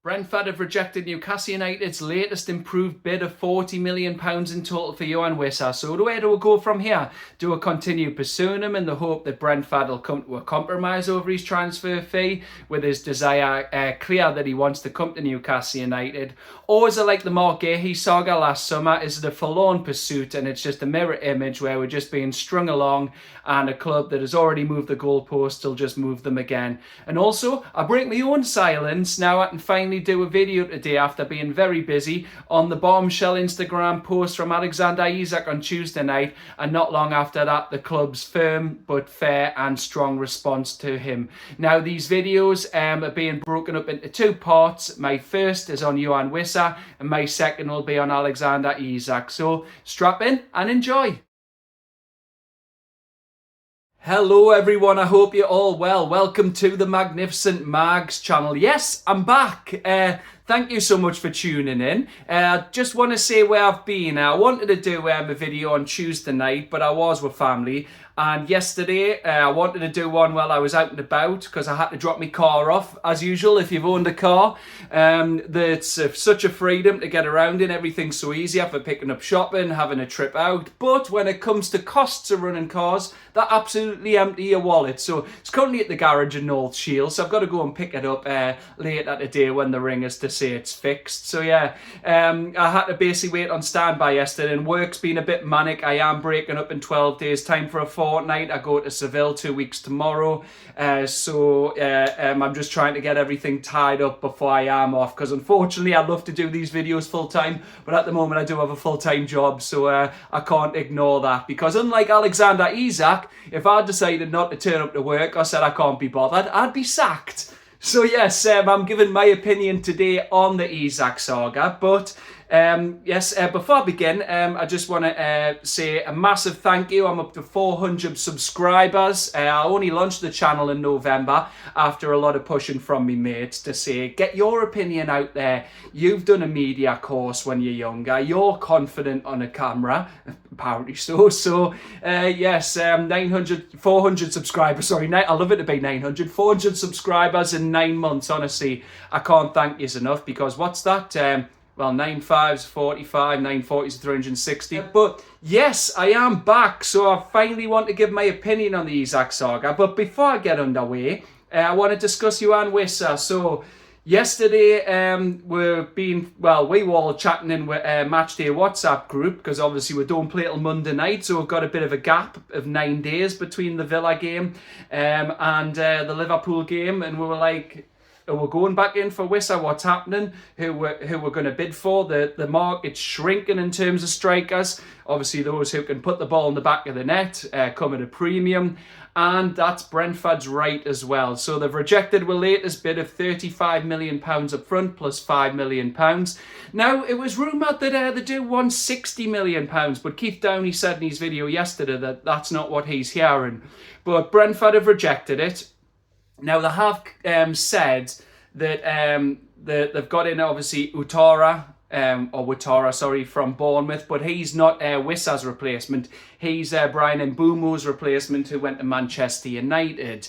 Brentford have rejected Newcastle United's latest improved bid of £40 million in total for Yoane Wissa. So where do we go from here? Do we continue pursuing him in the hope that Brentford will come to a compromise over his transfer fee, with his desire clear that he wants to come to Newcastle United? Or is it like the Marc Guéhi saga last summer? Is it a forlorn pursuit and it's just a mirror image where we're just being strung along and a club that has already moved the goalposts will just move them again? And also, I break my own silence now. I can finally do a video today after being very busy on the bombshell Instagram post from Alexander Isak on Tuesday night, and not long after that the club's firm but fair and strong response to him. Now these videos are being broken up into two parts. My first is on Yoane Wissa and my second will be on Alexander Isak. So strap in and enjoy. Hello everyone, I hope you're all well. Welcome to the Magnificent Mags channel. Yes, I'm back. Thank you so much for tuning in. Just want to say where I've been. I wanted to do a video on Tuesday night, but I was with family. And yesterday, I wanted to do one while I was out and about because I had to drop my car off. As usual, if you've owned a car, it's such a freedom to get around in. Everything's so easier for picking up shopping, having a trip out. But when it comes to costs of running cars, that absolutely empty your wallet. So it's currently at the garage in North Shields. So I've got to go and pick it up later today when the ring is to say it's fixed. So yeah, I had to basically wait on standby yesterday, and work's been a bit manic. I am breaking up in 12 days time for a fortnight. I go to Seville 2 weeks tomorrow. So I'm just trying to get everything tied up before I am off, because unfortunately I'd love to do these videos full time, but at the moment I do have a full-time job, so I can't ignore that. Because unlike Alexander Isak, if I decided not to turn up to work or said I can't be bothered, I'd be sacked. So yes, I'm giving my opinion today on the Isak saga, but before I begin, I just want to say a massive thank you. I'm up to 400 subscribers. I only launched the channel in November after a lot of pushing from me mates to say, get your opinion out there. You've done a media course when you're younger. You're confident on a camera. Apparently so. So, 400 subscribers. Sorry, I love it to be 900. 400 subscribers in 9 months. Honestly, I can't thank you enough, because what's that? Well, 9 5's 45, 9 40's 360. But yes, I am back. So I finally want to give my opinion on the Isak saga. But before I get underway, I want to discuss Yoane Wissa. So yesterday, we were all chatting in with Matchday WhatsApp group, because obviously we don't play till Monday night, so we've got a bit of a gap of 9 days between the Villa game and the Liverpool game, and we were like, we're going back in for Wissa. What's happening? Who we're going to bid for? The market's shrinking in terms of strikers. Obviously, those who can put the ball in the back of the net come at a premium, and that's Brentford's right as well. So they've rejected our latest bid of £35 million up front plus £5 million. Now, it was rumoured that they do want £60 million, but Keith Downey said in his video yesterday that that's not what he's hearing. But Brentford have rejected it. Now, they have said that they've got in, obviously, Ouattara from Bournemouth, but he's not Wissa's replacement. He's Brian Mbeumo's replacement, who went to Manchester United.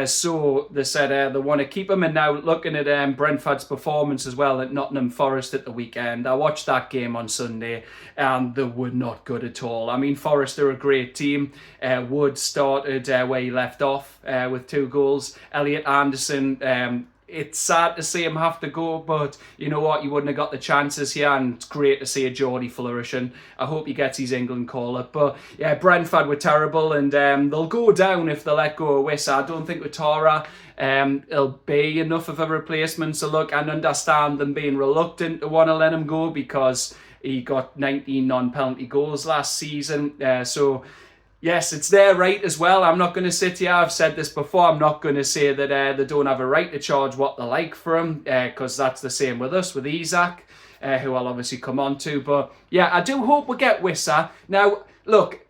So they said they want to keep him. And now looking at Brentford's performance as well at Nottingham Forest at the weekend. I watched that game on Sunday and they were not good at all. I mean, Forest are a great team. Wood started where he left off with 2 goals. Elliot Anderson, it's sad to see him have to go, but you know what? You wouldn't have got the chances here, and it's great to see a Geordie flourishing. I hope he gets his England call-up. But yeah, Brentford were terrible, and they'll go down if they let go of Wissa. I don't think Ouattara will be enough of a replacement. So look, I understand them being reluctant to want to let him go because he got 19 non-penalty goals last season. Yes, it's their right as well. I'm not going to sit here, I've said this before, I'm not going to say that they don't have a right to charge what they like for him, because that's the same with us, with Isak, who I'll obviously come on to. But yeah, I do hope we get Wissa. Now, look,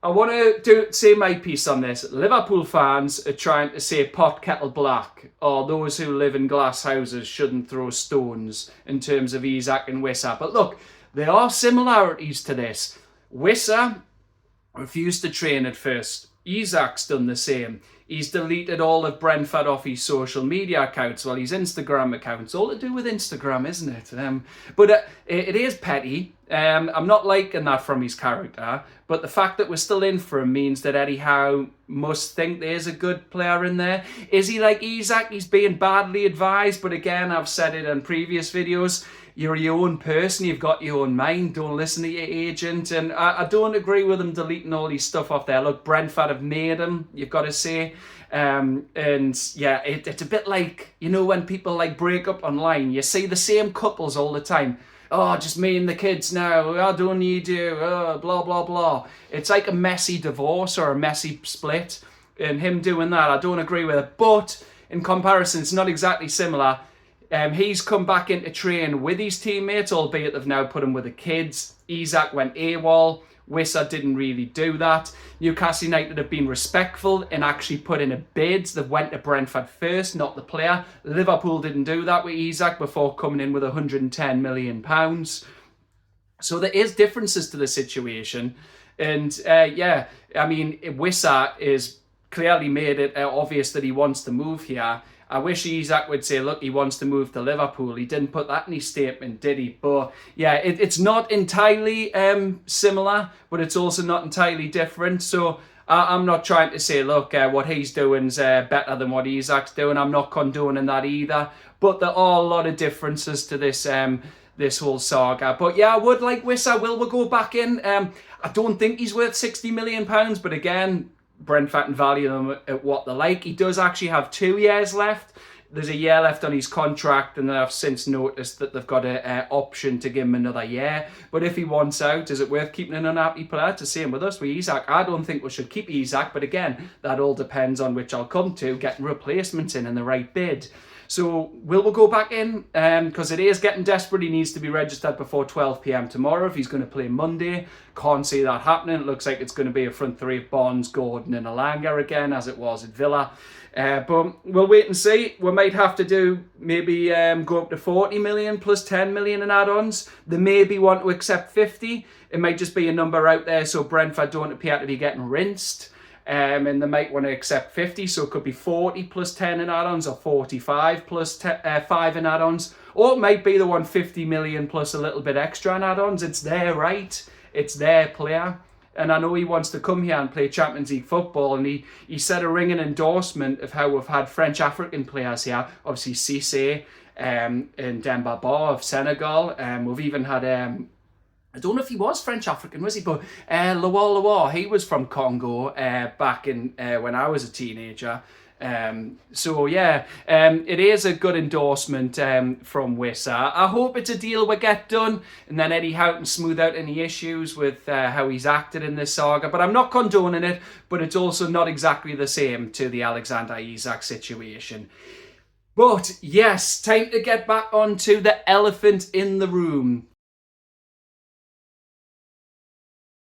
I want to say my piece on this. Liverpool fans are trying to say pot kettle black, or those who live in glass houses shouldn't throw stones in terms of Isak and Wissa. But look, there are similarities to this. Wissa refused to train at first. Isak's done the same. He's deleted all of Brentford off his social media accounts, well, his Instagram accounts. All to do with Instagram, isn't it? But it is petty. I'm not liking that from his character. But the fact that we're still in for him means that EddieHowe must think there's a good player in there. Is he like Isak? He's being badly advised. But again, I've said it in previous videos. You're your own person, you've got your own mind, don't listen to your agent. And I don't agree with him deleting all his stuff off there. Look, Brentford have made him, you've got to say. And yeah, it's a bit like, you know, when people like break up online, you see the same couples all the time. Oh, just me and the kids now, I don't need you, blah, blah, blah. It's like a messy divorce or a messy split. And him doing that, I don't agree with it. But in comparison, it's not exactly similar. He's come back into train with his teammates, albeit they've now put him with the kids. Isak went AWOL. Wissa didn't really do that. Newcastle United have been respectful and actually put in a bid. They went to Brentford first, not the player. Liverpool didn't do that with Isak before coming in with £110 million. So there is differences to the situation. And yeah, I mean, Wissa is clearly made it obvious that he wants to move here. I wish Isak would say, look, he wants to move to Liverpool. He didn't put that in his statement, did he? But yeah, it's not entirely similar, but it's also not entirely different. So I'm not trying to say, look, what he's doing is better than what Isak's doing. I'm not condoning that either. But there are a lot of differences to this this whole saga. But yeah, I would like Wissa. Will we go back in? I don't think he's worth £60 million, but again, Brentford and value them at what they're like. He does actually have 2 years left. There's a year left on his contract, and I've since noticed that they've got an option to give him another year. But if he wants out, is it worth keeping an unhappy player? To same with us, with Isak. I don't think we should keep Isak, but again, that all depends on, which I'll come to, getting replacements in the right bid. So will we go back in? Because it is getting desperate. He needs to be registered before 12 p.m. tomorrow if he's going to play Monday. Can't see that happening. It looks like it's going to be a front three of Bonds, Gordon and Alanga again, as it was at Villa. But we'll wait and see. We might have to do maybe go up to 40 million plus 10 million in add-ons. They maybe want to accept 50. It might just be a number out there so Brentford don't appear to be getting rinsed. And they might want to accept 50, so it could be 40 plus 10 in add-ons, or 45 plus 5 in add-ons, or it might be the 150 million plus a little bit extra in add-ons. It's their right, it's their player, and I know he wants to come here and play Champions League football, and he said a ringing endorsement of how we've had French African players here, obviously Cissé and Demba Ba of Senegal, we've even had I don't know if he was French African, was he? But Loa, he was from Congo back in when I was a teenager. So yeah, it is a good endorsement from Wissa. I hope it's a deal we get done, and then EddieHowe can smooth out any issues with how he's acted in this saga. But I'm not condoning it, but it's also not exactly the same to the Alexander Isak situation. But yes, time to get back onto the elephant in the room.